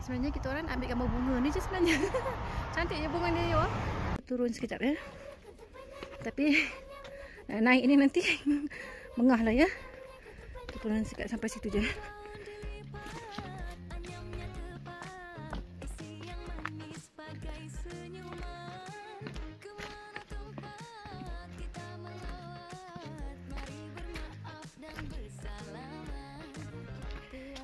Sebenarnya kita orang ambil gambar bunga ni je sebenarnya. Cantik je bunga dia. Turun sekejap ya. Tapi nak naik ni nanti mengah lah ya. Kita turun sekejap sampai situ je.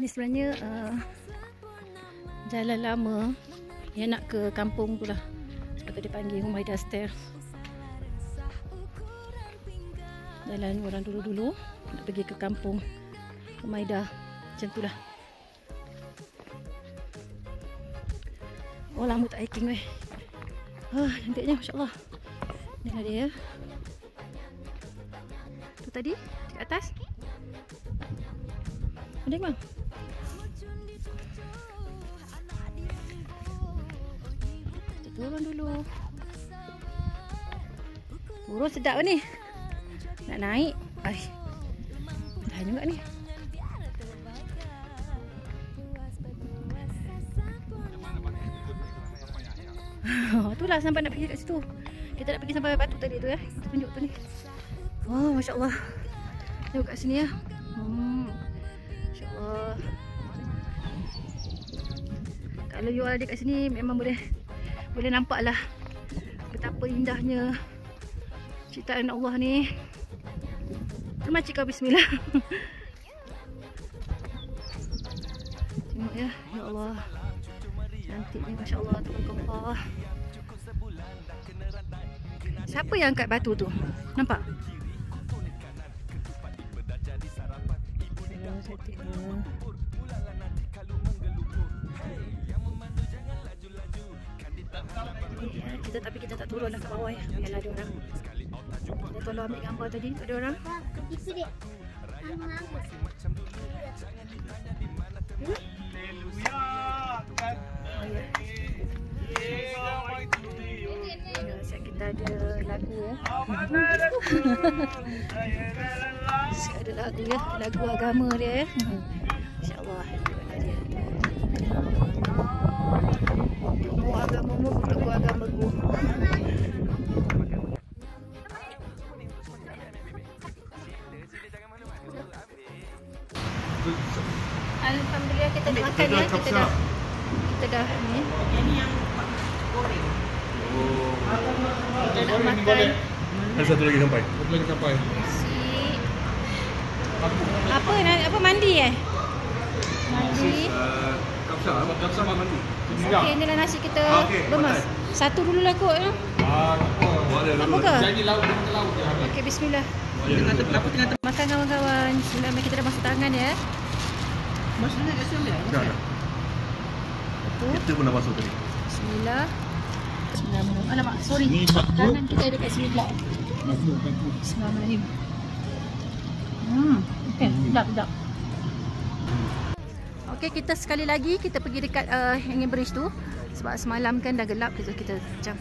Ni sebenarnya jalan lama yang nak ke kampung tu lah. Sebab tu dia panggil Humaida Stair. Jalan orang dulu-dulu nak pergi ke kampung Humaida. Macam tu lah. Oh lama tak hiking weh. Cantiknya Masya Allah. Ni lah dia. Tu tadi di atas. Ada bang? Turun dulu. Turun sedap ni. Nak naik. Ai. Dah juga ni. Itulah sampai nak pergi kat situ. Kita nak pergi sampai batu tadi tu ya. Tunjuk tu ni. Oh, masya-Allah. Tengok kat sini ya. Masya-Allah. Kalau you ada kat sini memang boleh nampak lah betapa indahnya ciptaan Allah ni. Macam kau bismillah. Tengok ya, ya Allah. Cantiknya masya-Allah, tabarakallah. Siapa yang angkat batu tu? Nampak? Kita tak turun lah kat bawah ya. Biarlah ada orang. Kita tolong ambil gambar tadi. Tak ada orang. Itu dia. Siap kita ada lagu ya. Siap ada lagu ya. Lagu agama dia ya. InsyaAllah. Tunggu agamamu, tunggu agamaku. Alhamdulillah kita dah makan ya. Kita dah ni. Ini yang goreng. Kita dah makan. Ada satu lagi sampai. Satu lagi sampai. Apa mandi Mandi. Kapsa mandi. Okey, inilah nasi kita lemas. Satu dulu lah kot ya. Apa ke? Jadi lauk dengan lauk je. Okey, bismillah. Tengah Makan kawan-kawan. Bismillah, kita dah masuk tangan ya. Maksudnya kat sini dah. Kita pun dah masuk tadi. Bismillah. Bismillahirrahmanirrahim. Alamak, sorry. Tangan kita ada kat sini pula. Bismillahirrahmanirrahim. Okey, sedap. Okey, kita sekali lagi kita pergi dekat Hanging Bridge tu. Sebab semalam kan dah gelap, kita macam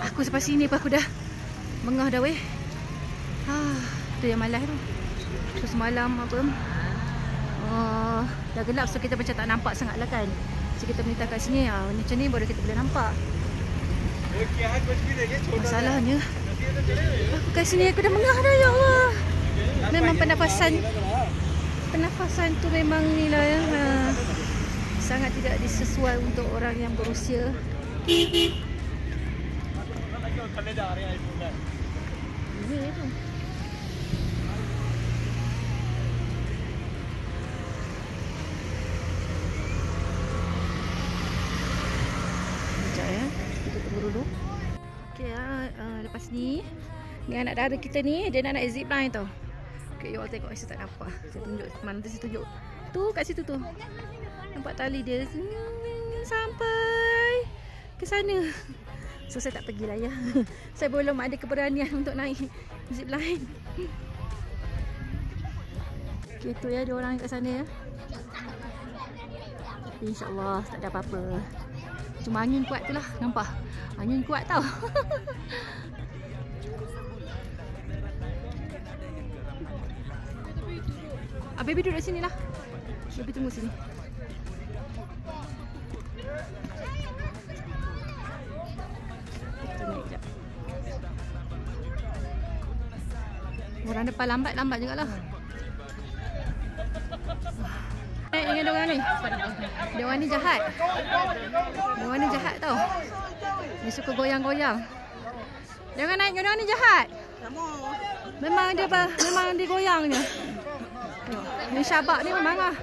aku sampai sini pun aku dah mengah dah weh. Tu yang malas tu. So semalam apa? Dah gelap, so kita macam tak nampak sangat lah kan. So kita minta kat sini, macam ni baru kita boleh nampak. Masalahnya aku kat sini aku dah mengah dah ya Allah. Memang pernafasan tu memang ni lah ya. Sangat tidak disesuai untuk orang yang berusia. Ini tu. Sekejap ya. Kita tunggu dulu. Okey lepas ni anak dara kita ni dia nak naik zipline tau. Okey, you all tengok, saya tak nampak. Saya tunjuk mana tu, saya tunjuk. Tu kat situ tu. Nampak tali dia sampai ke sana. So saya tak pergilah ya. Saya belum ada keberanian untuk naik zipline. Okey, tu ya, ada orang kat sana ya. Tapi insya-Allah tak ada apa-apa. Cuma angin kuat tu lah, nampak? Angin kuat tau. Baby duduk sini lah. Baby tunggu sini. Orang depan lambat jugalah. Naik dengan diorang ni. Diorang ni jahat. Diorang ni jahat tau. Dia suka goyang-goyang. Diorang naik dengan diorang ni jahat. Memang dia goyangnya. Ni Syabak ni memang lah.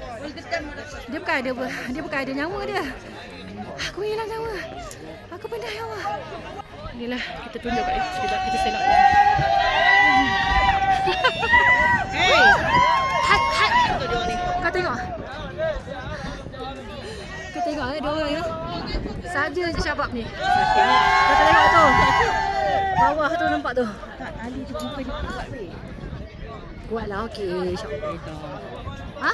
Dia bukan ada nyawa dia. Aku hilang nyawa. Aku pindah nyawa. Inilah kita tunjuk kat dia. Sekejap kita selak dia. Hey. Hat. Kau tengok. Kau tengok dua orang ya. Saja je Syabak ni. Kau tengok tu. Bawah tu nampak tu. Tak, tali tu bukan kuat weh. Kuatlah okey. Ha?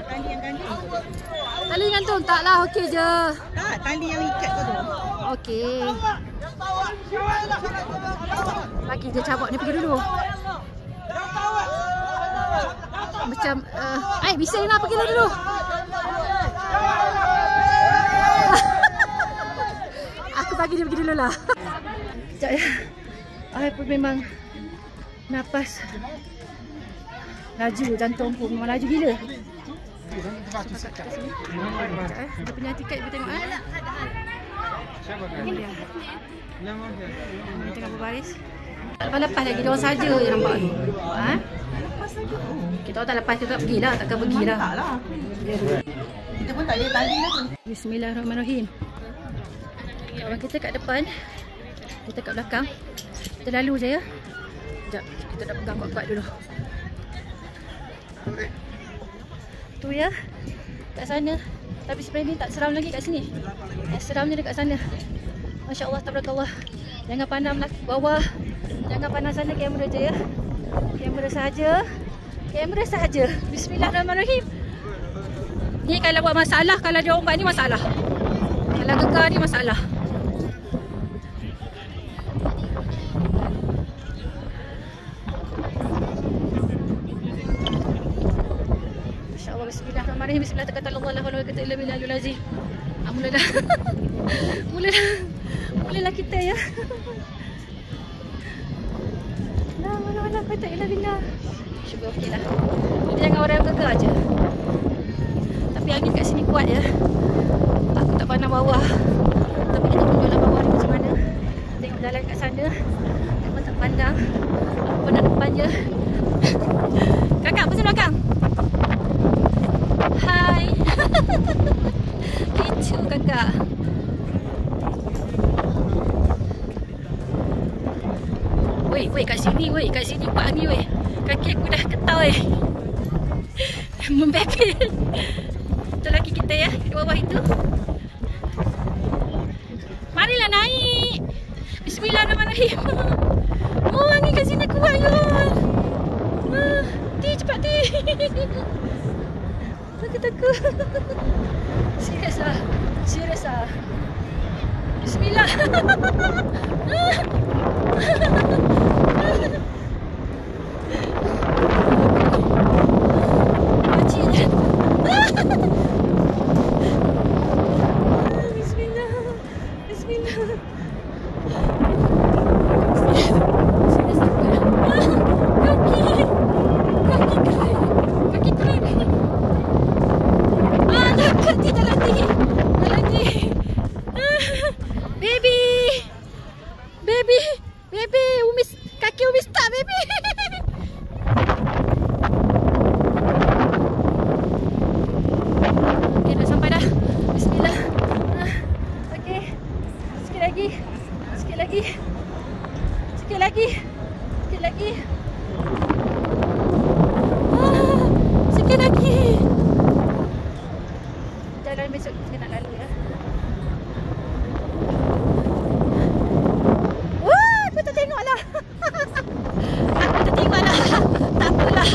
Tali yang gantung. Tali gantung taklah okey je. Tak, tali yang ikat tu. Okey. Bagi dia Syabak ni pergi dulu. Macam bising lah pergi dulu. Aku bagi dia pergi dulu lah. Sekejap ya. I pun memang nafas laju, jantung pun memang laju gila. Dia punya tiket kita tengok Ini dia. Tengah berbaris. Lepas lagi dia orang saja je nampak ni. Kita orang tak lepas kita tak pergilah, takkan pergilah. Taklah. Kita pun tak ada tali lah tu. Bismillahirrahmanirrahim. Orang kita kat depan, kita kat belakang. Kita lalu je ya. Sekejap, kita dah pegang kuat-kuat dulu. Tu ya, kat sana. Tapi sebenarnya ni tak seram lagi kat sini. Seramnya dekat sana. Masya Allah, tabarakallah. Jangan pandang bawah. Jangan pandang sana, kamera je ya. Kamera sahaja. Kamera sahaja. Bismillahirrahmanirrahim. Ni kalau buat masalah, kalau dia orang buat ni masalah. Kalau gegar ni masalah. Masya-Allah, bismillahirrahmanirrahim. Bismillah taqattalallahu la hawla wala quwwata illa billahil azim. Mulalah kita ya. La hawla wala quwwata illa billah. Syukur okeylah. Jangan orang yang gegar aje. Tapi angin kat sini kuat ya. Aku tak pandang bawah. Tapi kita tunjuklah bawah ni macam mana. Tengok jalan kat sana. Aku tak pandang. Aku pandang depan je. Kakak, pasal belakang. Hai. Kecoh kakak. Weh, kat sini weh. Kat sini kuat angin weh. Kaki aku dah getah weh. Membebel. Itu lagi kita ya, di bawah itu. Marilah naik. Bismillahirrahmanirrahim. Oh, angin kat sini kuat ya. Cepat ti. Takut. Serius lah. Bismillah. Baby, kaki umis tak baby. Okay, dah sampai dah. Bismillah. Okay, sikit lagi. Sikit lagi. Jalan besok kita nak lalu ya. Aku tak tengok lah. Tak apalah.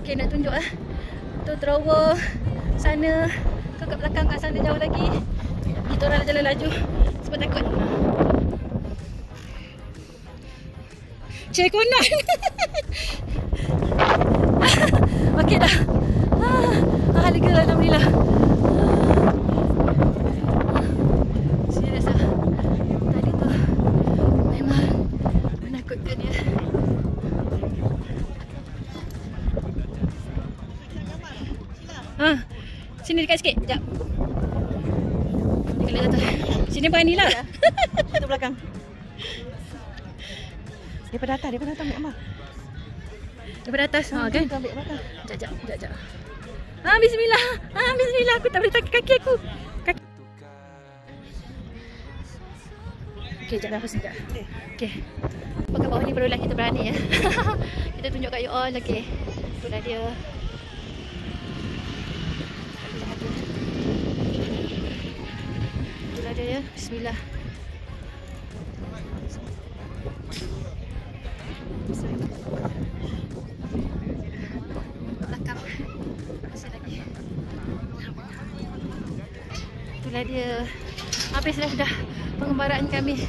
Okey, nak tunjuk tu drawer sana ke kat belakang kat sana jauh lagi. Kita orang jalan laju sebab takut. Cik Konan. Okey dah. Lega alhamdulillah. Serius tadi tu memang menakutkan ya. Sini dekat sikit, sekejap. Kalau jatuh. Sini berani lah. Itu belakang. Daripada atas ambil Amal. Daripada atas. Kan? Kita ambil belakang. Sekejap. Bismillah. Bismillah. Aku tak boleh tarik kaki aku. Kaki. Okey, sekejap dah sekejap. Okey. Pakai bawah ni barulah kita berani ya. Kita tunjuk kat you all. Okey. Itulah dia. Itulah dia ya. Bismillah. Belakang. Masih lagi. Itulah dia. Habis dah pengembaraan kami.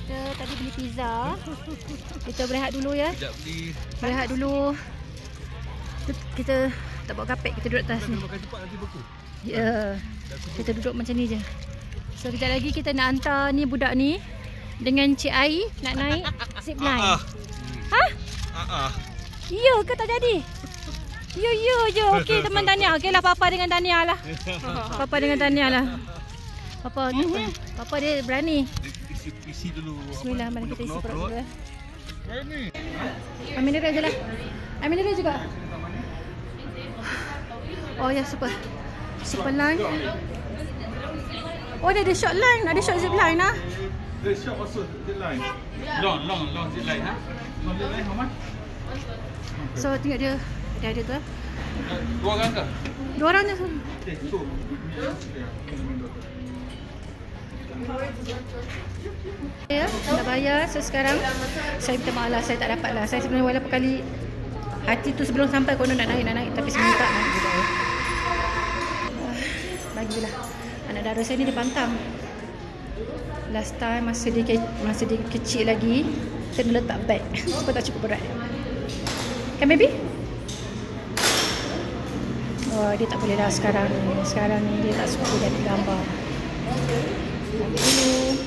Kita tadi beli pizza. Kita berehat dulu ya. Berehat dulu. Kita tak bawa kapek, kita duduk atas ni. Ya. Kita duduk macam ni je. So kejap lagi kita nak hantar ni budak ni dengan Cik Ai nak naik zipline. Ya ke tak jadi? Ya. Okey teman Tania. Okeylah Papa dengan Tania lah. Papa Papa dia berani. Isi dulu. Bismillah, mari kita isi perut dulu. Ambil mineral je lah. Ambil mineral juga. Oh ya, super line. Oh dia ada short line, ada short zip line lah. The short also zip line. Long zip line Long zip line how much? So tengok dia ada tu. Dua orang ke? Dua orang je. Okay, so. Ya, dah bayar. So sekarang saya minta maaf lah, saya tak dapat lah. Saya sebenarnya walaupun kali hati tu sebelum sampai konon nak naik tapi saya minta naik juga ya. Bagilah. Anak dara saya ni dia pantang. Last time masa dia kecil lagi, kena letak beg sebab tak cukup berat. Kan baby? Oh, dia tak boleh dah sekarang ni. Sekarang ni dia tak suka jadi gambar. Ambil dulu.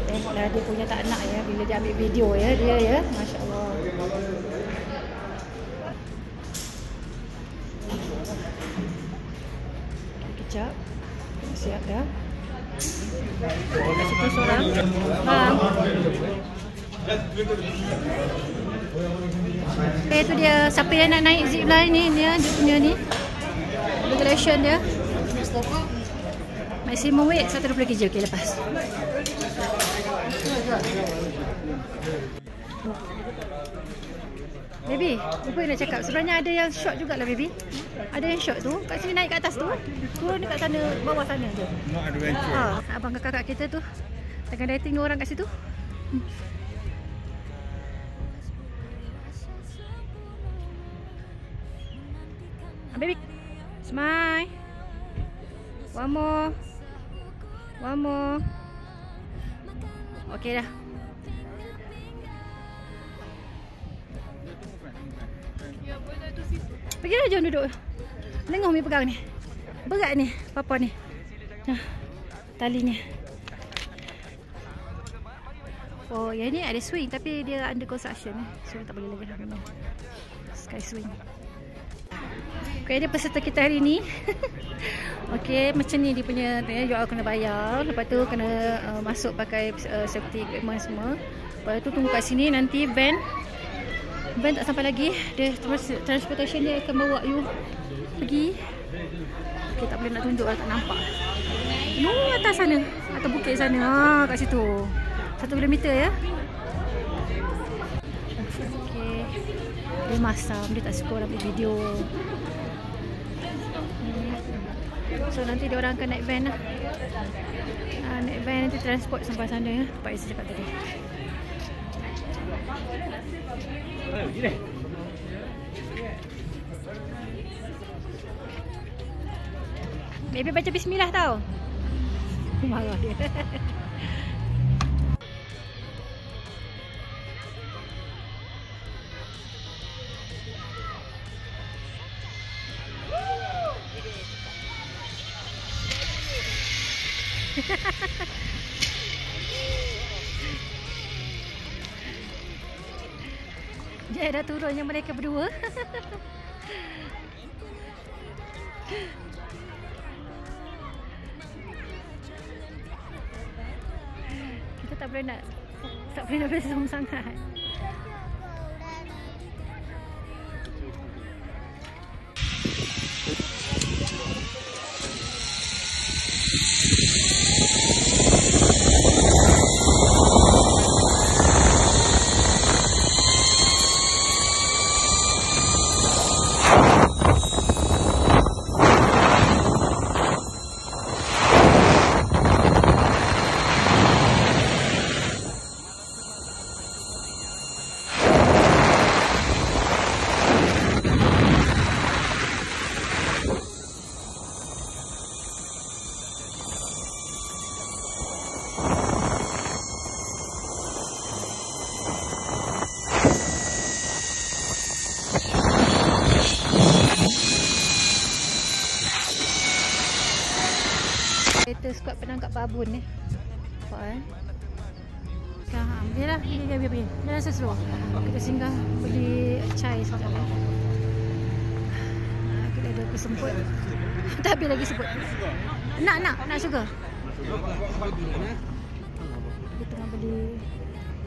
Tengoklah dia punya tak nak ya bila dia ambil video ya dia ya. Masya-Allah. Kejap. Siap dah. Kat situ seorang. Itu dia siapa yang nak naik zipline ni dia punya ni. Regulation dia. Maximum weight 120 kg. Okey lepas. Baby, lupa nak cakap. Sebenarnya ada yang short jugalah baby. Ada yang short tu. Kat sini naik kat atas tu. Turun dekat sana, bawah sana je. Not adventure. Abang kakak kita tu tengah dating dua orang kat situ. Baby, smile. One more. Okey dah. Pergilah jom duduk. Tengok Umi pegang ni. Berat ni Papa ni. Talinya. Oh, yang ni ada swing tapi dia under construction so tak boleh lagi dah. Sky swing. Okay, dia peserta kita hari ni. Okay, macam ni dia punya you all kena bayar. Lepas tu kena masuk pakai safety equipment semua. Lepas tu tunggu kat sini nanti van tak sampai lagi. Dia transportation dia akan bawa you pergi. Okay, tak boleh nak tunjuk lah, tak nampak. No, atas sana. Atas bukit sana. Kat situ. 1 kilometer ya. Okay. Dia masam. Dia tak suka orang ambil video. So nanti dia orang akan naik van lah. Naik van nanti transport sampai sana ya. Tempat yang saya cakap tadi. Baby baca bismillah tau. Marah dia. Dia dah turunnya mereka berdua. Kita tak boleh nak bersama sangat. Kereta skuad penangkap babun ni. Nampak biarlah, biar. Jangan seseru. Kita singgah beli chai sekejap lah. Kita ada kesemput. Tak habis lagi sebut. Nak sugar. Kita tengah beli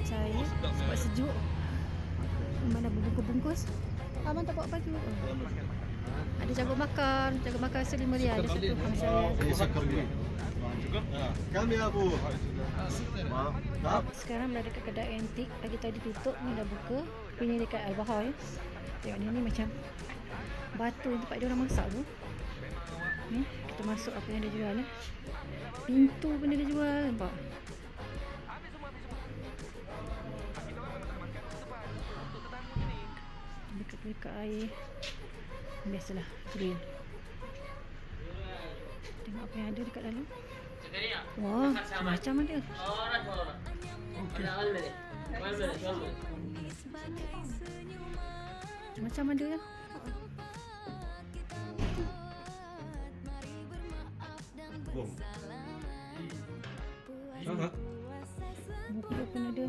chai sebab sejuk. Mana bungkus-bungkus. Abang tak bawa baju. Ada jagung bakar RM5 ada satu. Kami Abu. Sekarang berada dekat kedai antik. Pagi tadi tutup, ni dah buka. Ini dekat Al-Bahar ya. Tengok ni macam batu tempat dia orang masak tu. Ni kita masuk apa yang dia jual ya. Pintu pun dia jual, nampak. Dekat air. Biasalah grill. Tengok apa yang ada dekat dalam. Wah, macam ada. Macam ada ya. Buku pun ada.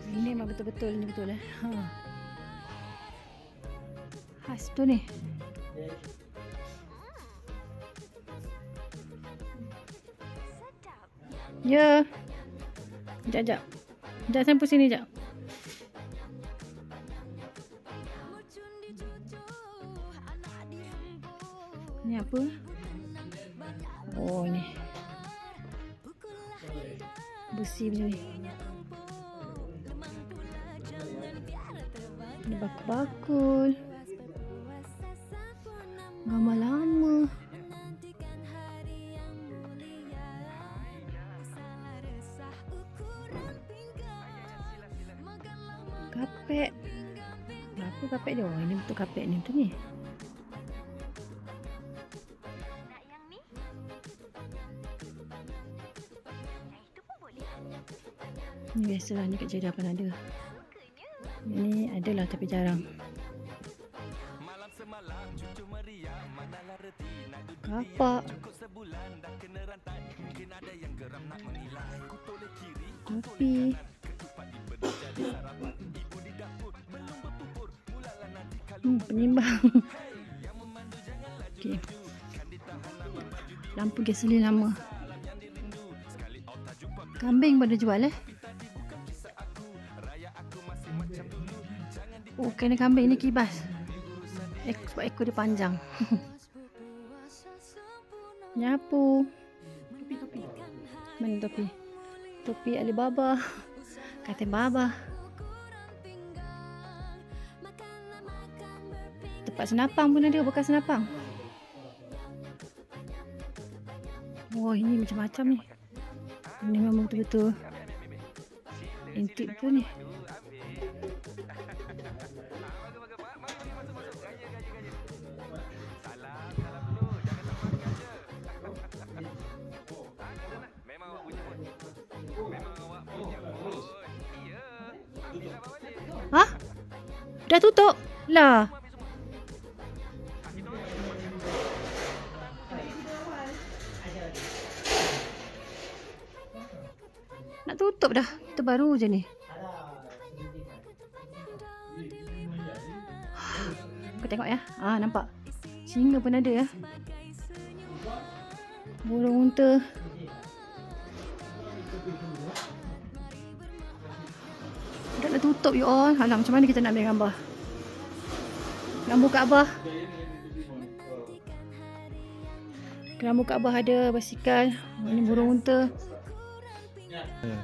Ini memang betul-betul, ini betul lah. Khas tu ni. Ya. Sekejap. Sekejap sampul sini sekejap. Ni apa? Oh ni. Besi macam ni. Ini bakul-bakul. Gambar lama. Kapek. Berapa kapek dia? Oh, ini betul kapek ni betul ni. Ni biasalah ni kat Jeddah pun ada. Ini adalah tapi jarang. Kapak. Kopi. Penimbang. Okey. Lampu gasolin lama. Kambing pada jual Oh, kena kambing ni kibas. Sebab ekor dia panjang. Nyapu. Topi. Mana topi? Topi Alibaba. Kata Baba. Tempat senapang pun ada, bekas senapang. Oh, ini macam-macam ni. Ini memang betul-betul antik betul ni. Hah? Dah tutup? Lah. Nak tutup dah. Kita baru je ni. Kau tengok ya. Nampak. Singa pun ada ya. Burung unta. Dah nak tutup you all. Alah, macam mana kita nak ambil gambar? Lampu Kaabah. Lampu Kaabah ada, basikal. Ini burung unta.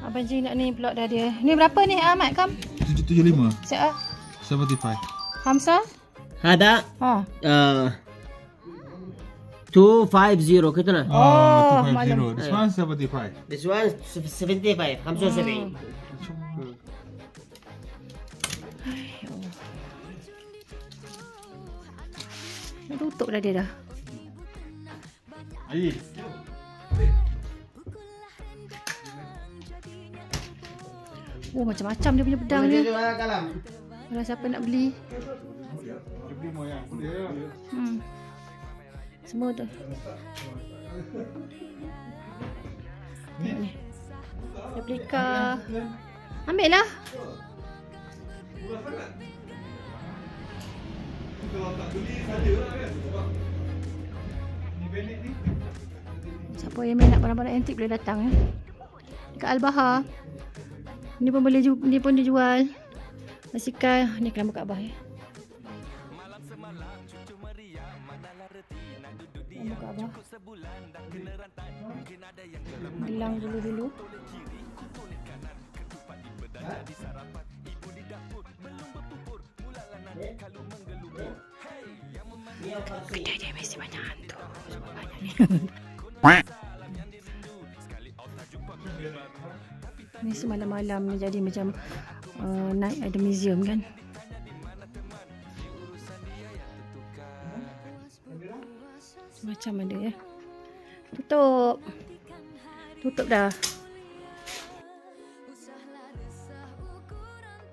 Abang Ji nak ni pula dah dia. Ni berapa ni Ahmad kam? 775. Siap ah. 75. Hamsa? Ada 250 kita nak. Oh, 250. This one 75. This one 75. 75. Nak tutup dah dia dah. Air. Oh, macam-macam dia punya pedang dia. Kalam. Kalau siapa nak beli. Semua tu. Tengok ni. Replika. Ambil lah. Siapa yang minat barang-barang antik boleh datang ya. Dekat Al-Bahar. Ni pun boleh, ni pun dijual. Basikal. Ni Lampu Kaabah ya. Lampu Kaabah. Gelang dulu-dulu. Kedai dia mesti banyak hantu. Banyak ni. Ni semalam-malam ni jadi macam night ada museum kan. Macam ada ya. Tutup. Tutup dah.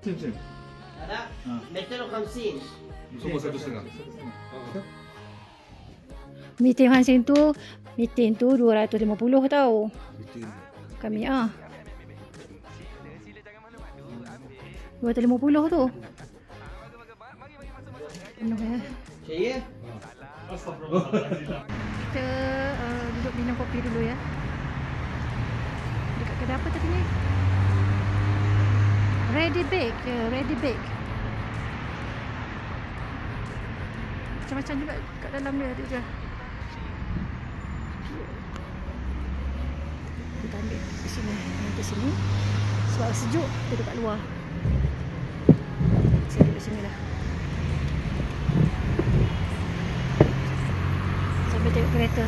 Sim. Ada. Meter 50. Semua 1,5. Meeting Hansin tu 250 tau. Kami 250 tu. Penuh ya. Saya. Kita duduk minum kopi dulu ya. Dekat kedai apa tadi ni? Ready Bake. Ready Bake. Macam-macam juga kat dalam dia ada je. Kita ambil ke sini. Ke sini. Sebab sejuk, kita duduk kat luar. Saya duduk sini lah. Sampai tengok kereta.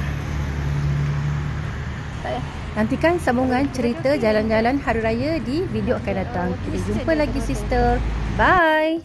Tak ya? Nantikan sambungan cerita jalan-jalan Hari Raya di video akan datang. Kita jumpa lagi sister. Bye.